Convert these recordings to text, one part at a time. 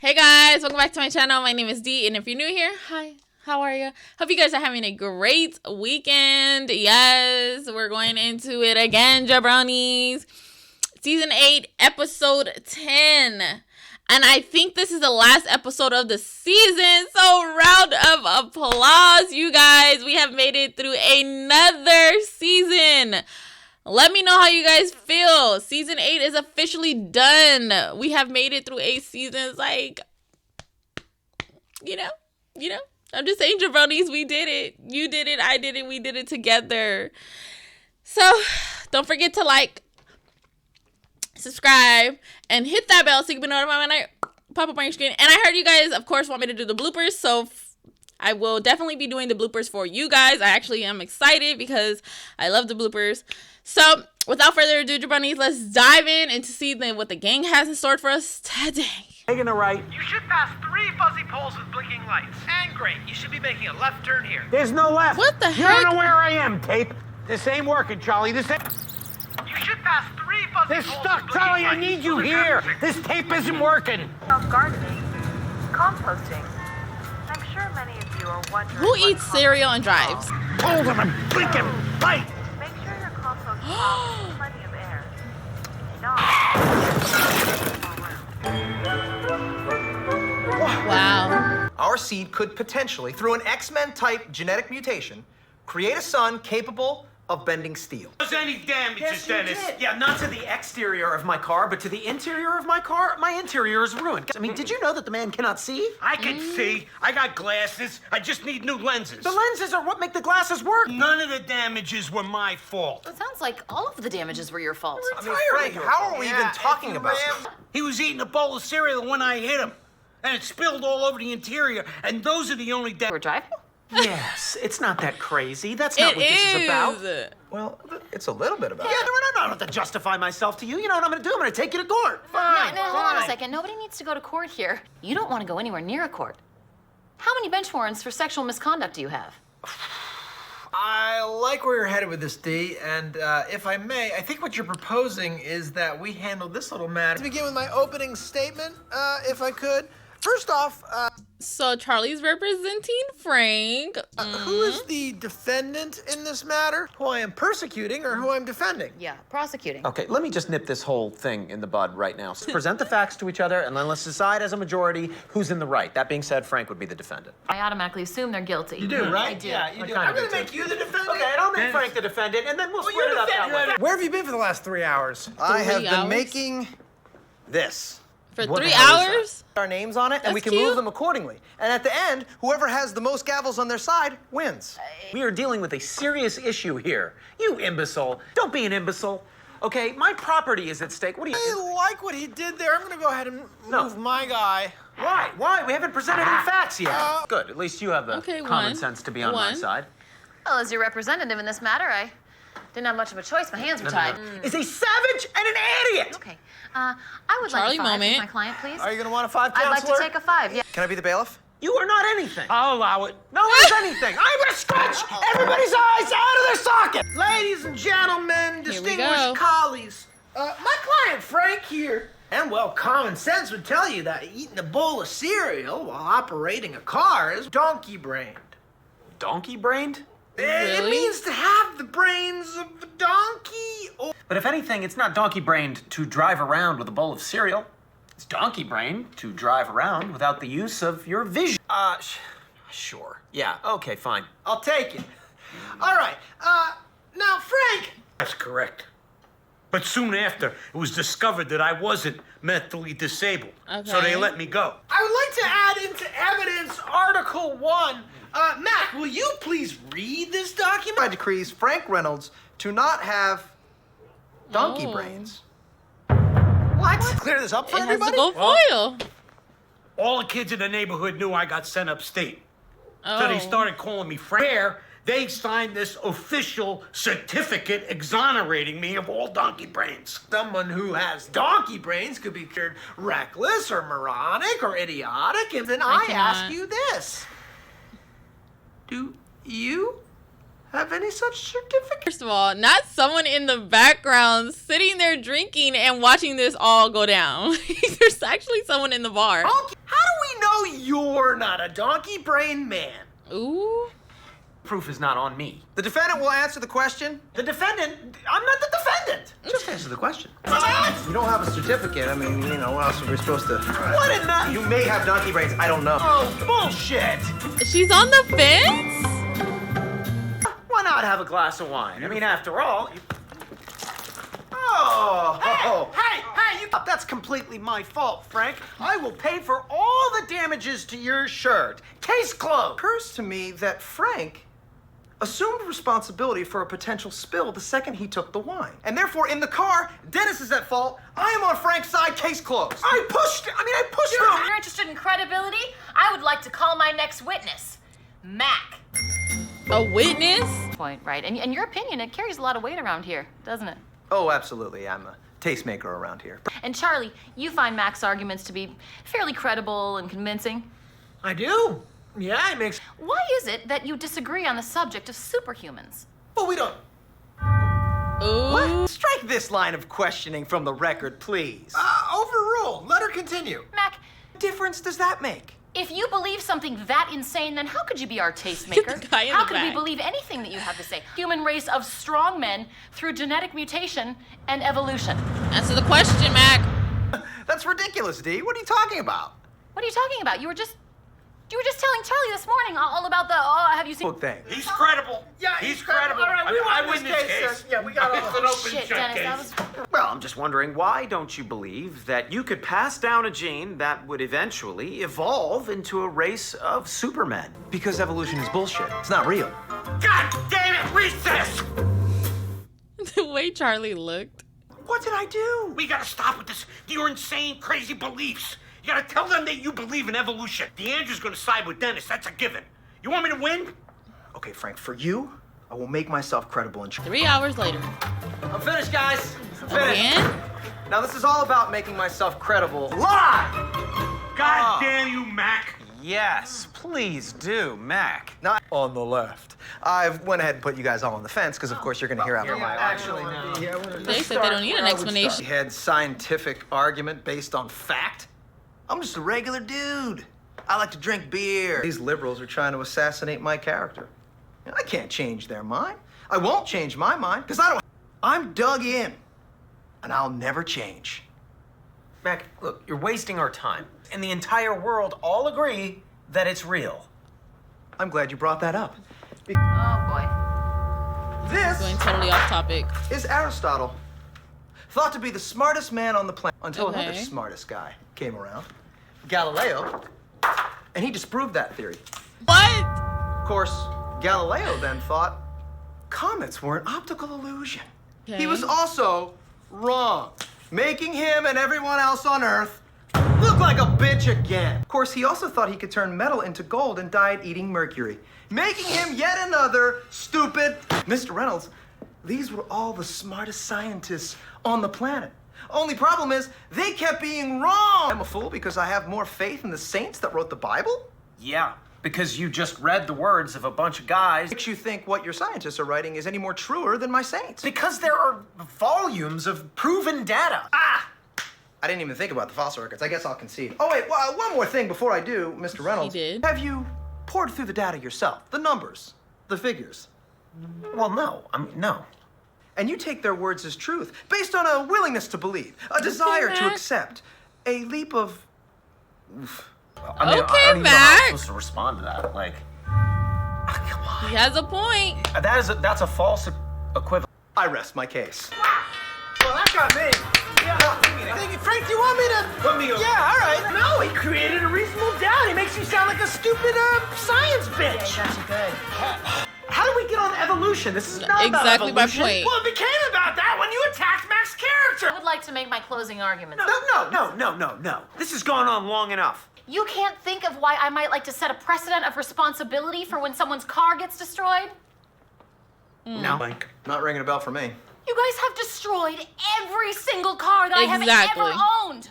Hey guys, welcome back to my channel. My name is Dee, and if you're new here, hi, how are you? Hope you guys are having a great weekend. Yes, we're going into it again, jabronis. Season 8, episode 10. And I think this is the last episode of the season. So round of applause, you guys. We have made it through another season. Let me know how you guys feel. Season 8 is officially done. We have made it through 8 seasons. Like, you know. I'm just saying, jabronis, we did it. You did it. I did it. We did it together. So, don't forget to like, subscribe, and hit that bell so you can be notified when I pop up on your screen. And I heard you guys, of course, want me to do the bloopers. So, I will definitely be doing the bloopers for you guys. I actually am excited because I love the bloopers. So, without further ado, jabronis, let's dive in and to see what the gang has in store for us today. Taking a right. You should pass 3 fuzzy poles with blinking lights. And great, you should be making a left turn here. There's no left. What the You heck? don't know where I am, tape. This ain't working, Charlie. This ain't... You should pass 3 fuzzy They're poles stuck, with blinking Charlie. I lights. need you here. This tape isn't working. Gardening, composting. I'm sure many of you are wondering Who what eats cereal and drives? Hold on a blinking light. Make sure your compost box has plenty of air. Not Wow. Our seed could potentially, through an X-Men type genetic mutation, create a son capable of bending steel. Was any damages, Dennis? Yeah, not to the exterior of my car, but to the interior of my car. My interior is ruined. I mean, did you know that the man cannot see? I can see. I got glasses. I just need new lenses. The lenses are what make the glasses work. None of the damages were my fault. It sounds like all of the damages were your fault. I mean, Frank, how are we even talking about this? He was eating a bowl of cereal when I hit him, and it spilled all over the interior, and those are the only We're driving? Yes, it's not that crazy. That's not what this is about. Well, it's a little bit about Yeah, it. no, I don't have to justify myself to you. You know what I'm gonna do? I'm gonna take you to court. Fine, Now, hold on a fine. second. Nobody needs to go to court here. You don't want to go anywhere near a court. How many bench warrants for sexual misconduct do you have? I like where you're headed with this, D, and if I may, I think what you're proposing is that we handle this little matter. To begin with my opening statement, if I could. First off, So Charlie's representing Frank. who is the defendant in this matter? Who I am persecuting or who I'm defending? Yeah, prosecuting. Okay, let me just nip this whole thing in the bud right now. Present the facts to each other, and then let's decide as a majority who's in the right. That being said, Frank would be the defendant. I automatically assume they're guilty. You do, right? I do. Yeah, you I do. kinda I'm gonna do, too. make you the defendant. Okay, and I'll make Frank the defendant, and then we'll split it up that way. Where have you been for the last 3 hours? I have 3 been hours? making this. For What 3 the hell is that? hours? Our names on it, and we That's can move cute. them accordingly. And at the end, whoever has the most gavels on their side wins. We are dealing with a serious issue here. You imbecile. Don't be an imbecile. Okay, my property is at stake. What do you... I like what he did there. I'm gonna go ahead and No. move my guy. Why? Why? We haven't presented any facts yet. Good. At least you have the Okay, common one. sense to be on my One. side. Well, as your representative in this matter, I didn't have much of a choice. My hands were tied. Is a savage and an idiot. Okay. I would Charlie like a 5 moment. with my client, please. Are you gonna want a 5, I'd counselor? like to take a 5, yeah. Can I be the bailiff? You are not anything. I'll allow it. No one is anything. I'm gonna scratch everybody's eyes out of their socket. Ladies and gentlemen, Here we go. distinguished colleagues, my client Frank here, and well, common sense would tell you that eating a bowl of cereal while operating a car is donkey-brained. Donkey-brained? It Really? means to have the brains of a donkey or... But if anything, it's not donkey-brained to drive around with a bowl of cereal. It's donkey-brained to drive around without the use of your vision. Sure. Yeah, okay, fine. I'll take it. All right, now, Frank, That's correct. But soon after, it was discovered that I wasn't mentally disabled. So they Okay. let me go. I would like to add into evidence Article 1. Mac, will you please read this document? I decrees Frank Reynolds to not have donkey Oh. brains. What? Clear this up for It has to everybody? go foil. All the kids in the neighborhood knew I got sent upstate. Oh. So they started calling me Frank. There, they signed this official certificate exonerating me of all donkey brains. Someone who has donkey brains could be considered reckless or moronic or idiotic. And then I cannot. ask you this. Do you have any such certificate. First of all, not someone in the background sitting there drinking and watching this all go down. There's actually someone in the bar. How do we know you're not a donkey brain man? Ooh. Proof is not on me. The defendant will answer the question. The defendant? I'm not the defendant. Just answer the question. You don't have a certificate. I mean, you know, what else are we supposed to... What in the... You may have donkey brains. I don't know. Oh, bullshit. She's on the fence? Why not have a glass of wine? I mean, after all... Hey, you... That's completely my fault, Frank. I will pay for all the damages to your shirt. Case closed. It occurs to me that Frank assumed responsibility for a potential spill the second he took the wine. And therefore, in the car, Dennis is at fault. I am on Frank's side, case closed. I pushed him. If you're interested in credibility, I would like to call my next witness, Mac. A witness? Point, right? And your opinion, it carries a lot of weight around here, doesn't it? Oh, absolutely. I'm a tastemaker around here. And Charlie, you find Mac's arguments to be fairly credible and convincing. I do. Yeah, it makes... Why is it that you disagree on the subject of superhumans? Well, we don't... Ooh. What? Strike this line of questioning from the record, please. Overruled. Let her continue. Mac, What difference does that make? if you believe something that insane, then how could you be our tastemaker? The guy in How the could we back. believe anything that you have to say? Human race of strong men through genetic mutation and evolution. Answer the question, Mac. That's ridiculous, Dee. What are you talking about? What are you talking about? You were just telling Charlie this morning all about the, have you seen... Look, thing. He's credible. Yeah, he's credible. All right, we I won win this this case. case. Yeah, we got It's all an open Shit, shut Dennis, case. that was... Well, I'm just wondering, why don't you believe that you could pass down a gene that would eventually evolve into a race of supermen? Because evolution is bullshit. It's not real. God damn it, recess! The way Charlie looked. What did I do? We gotta stop with this. Your insane, crazy beliefs. You gotta tell them that you believe in evolution. DeAndrew's gonna side with Dennis. That's a given. You want me to win? Okay, Frank, for you, I will make myself credible and 3 hours later. I'm finished, guys. I'm finished. Again? Now, this is all about making myself credible. Lie! God damn you, Mac. Yes, please do, Mac. Not on the left. I've went ahead and put you guys all on the fence because, of course, you're going to hear out my Actually, no. They said they don't need an explanation. head scientific argument based on fact. I'm just a regular dude. I like to drink beer. These liberals are trying to assassinate my character. I can't change their mind. I won't change my mind because I'm dug in, and I'll never change. Mac, look, you're wasting our time. And the entire world all agree that it's real. I'm glad you brought that up. Oh, boy. This Going totally off topic. is Aristotle, thought to be the smartest man on the planet until another Okay. smartest guy came around, Galileo, and he disproved that theory. What? Of course, Galileo then thought comets were an optical illusion. Okay. He was also wrong, making him and everyone else on Earth look like a bitch again. Of course, he also thought he could turn metal into gold and died eating mercury, making him yet another stupid Mr. Reynolds. These were all the smartest scientists on the planet. Only problem is, they kept being wrong. I'm a fool because I have more faith in the saints that wrote the Bible? Yeah, because you just read the words of a bunch of guys. Makes you think what your scientists are writing is any more truer than my saints. Because there are volumes of proven data. I didn't even think about the fossil records. I guess I'll concede. Oh, wait, well, one more thing before I do, Mr. Reynolds. did. Have you poured through the data yourself? The numbers, the figures. Well, no. No. And you take their words as truth, based on a willingness to believe, a desire to Mac. accept, a leap of... I mean, Okay, I don't even know how I'm Mac. supposed to respond to that. Like, come on. He has a point. That's a false equivalent. I rest my case. Well, that got me. Yeah. Thank you, Frank, do you want me to... Put me over. Yeah, all right. No, he created a reasonable doubt. He makes you sound like a stupid science bitch. Got you good. How do we get on evolution? This is not about Exactly my evolution. point. Well, it became about that when you attacked Mac's character. I would like to make my closing arguments. No. This has gone on long enough. You can't think of why I might like to set a precedent of responsibility for when someone's car gets destroyed? No. Not ringing a bell for me. You guys have destroyed every single car that I have Exactly. ever owned.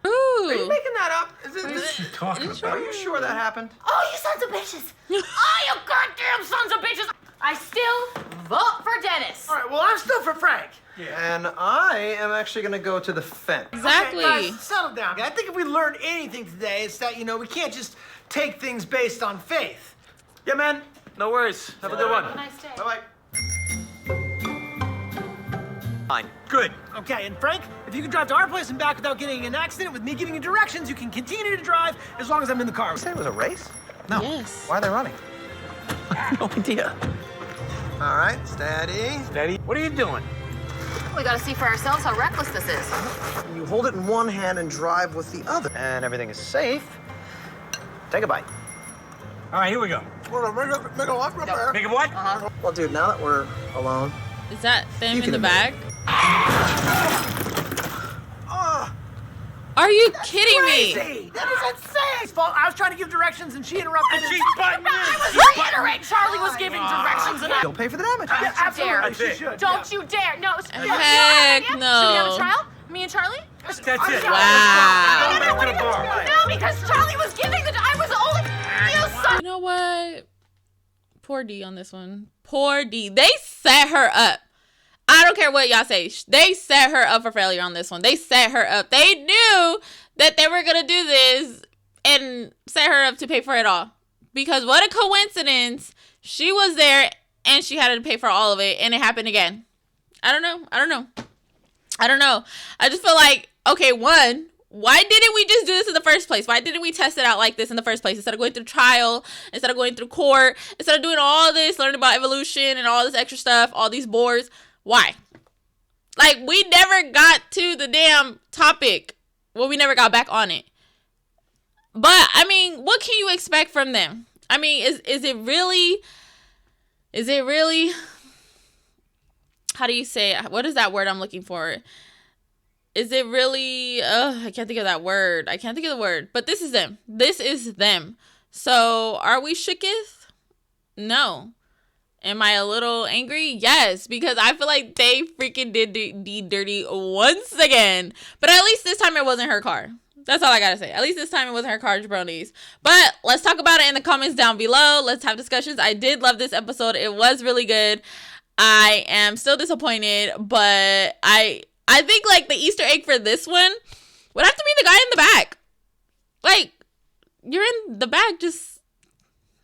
Ooh. Are you making that up? Is it... Are you sure that happened? Oh, you sons of bitches. Oh, you goddamn sons of bitches. I still vote for Dennis. All right, well, I'm still for Frank. And I am actually going to go to the fence. Exactly. Okay, guys, settle down. I think if we learned anything today, it's that, we can't just take things based on faith. Yeah, man. No worries. Have a good one. Have a nice day. Bye-bye. Fine. Good. Okay, and Frank, if you can drive to our place and back without getting in an accident with me giving you directions, you can continue to drive as long as I'm in the car. You said it was a race? No. Yes. Why are they running? No idea. All right, steady. Daddy, what are you doing? We gotta see for ourselves how reckless this is. You hold it in one hand and drive with the other. And everything is safe. Take a bite. All right, here we go. Make a what? Make it what? Well, dude, now that we're alone. Is that them You in can the admit back? Are you kidding me? Crazy! That is insane! I was trying to give directions and she interrupted. And she's butting Charlie was giving directions and You'll pay for the damage. Yeah, absolutely. dare. She should. Don't you dare! No. Heck Should we have a no. trial? Me and Charlie? That's it. Wow. Back to the bar. No, because Charlie was giving I was only. You son. You know what? Poor D on this one. Poor D. They set her up. I don't care what y'all say. They set her up for failure on this one. They set her up. They knew that they were going to do this and set her up to pay for it all. Because what a coincidence. She was there and she had to pay for all of it and it happened again. I don't know. I just feel like, okay, one, why didn't we just do this in the first place? Why didn't we test it out like this in the first place? Instead of going through trial, instead of going through court, instead of doing all this, learning about evolution and all this extra stuff, all these boards. Why? Like, we never got to the damn topic. Well, we never got back on it. But, I mean, what can you expect from them? I mean, is it really, how do you say it? What is that word I'm looking for? Is it really, I can't think of that word. I can't think of the word. But this is them. This is them. So, are we shooketh? No. Am I a little angry? Yes, because I feel like they freaking did D dirty once again. But at least this time it wasn't her car. That's all I gotta say. At least this time it wasn't her car, jabronis. But let's talk about it in the comments down below. Let's have discussions. I did love this episode. It was really good. I am still disappointed, but I think like the Easter egg for this one would have to be the guy in the back. Like, you're in the back, just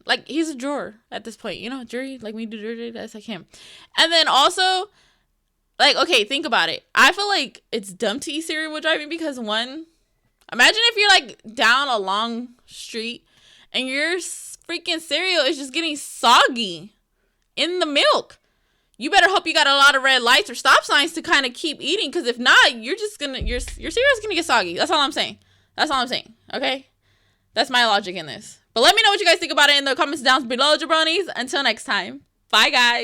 like, he's a juror at this point, jury, like we do jury, that's like him. And then also, like, okay, think about it. I feel like it's dumb to eat cereal while driving because one, imagine if you're like down a long street and your freaking cereal is just getting soggy in the milk. You better hope you got a lot of red lights or stop signs to kind of keep eating, because if not, you're just gonna, your cereal's gonna get soggy. That's all I'm saying. Okay? That's my logic in this. But let me know what you guys think about it in the comments down below, jabronis. Until next time. Bye, guys.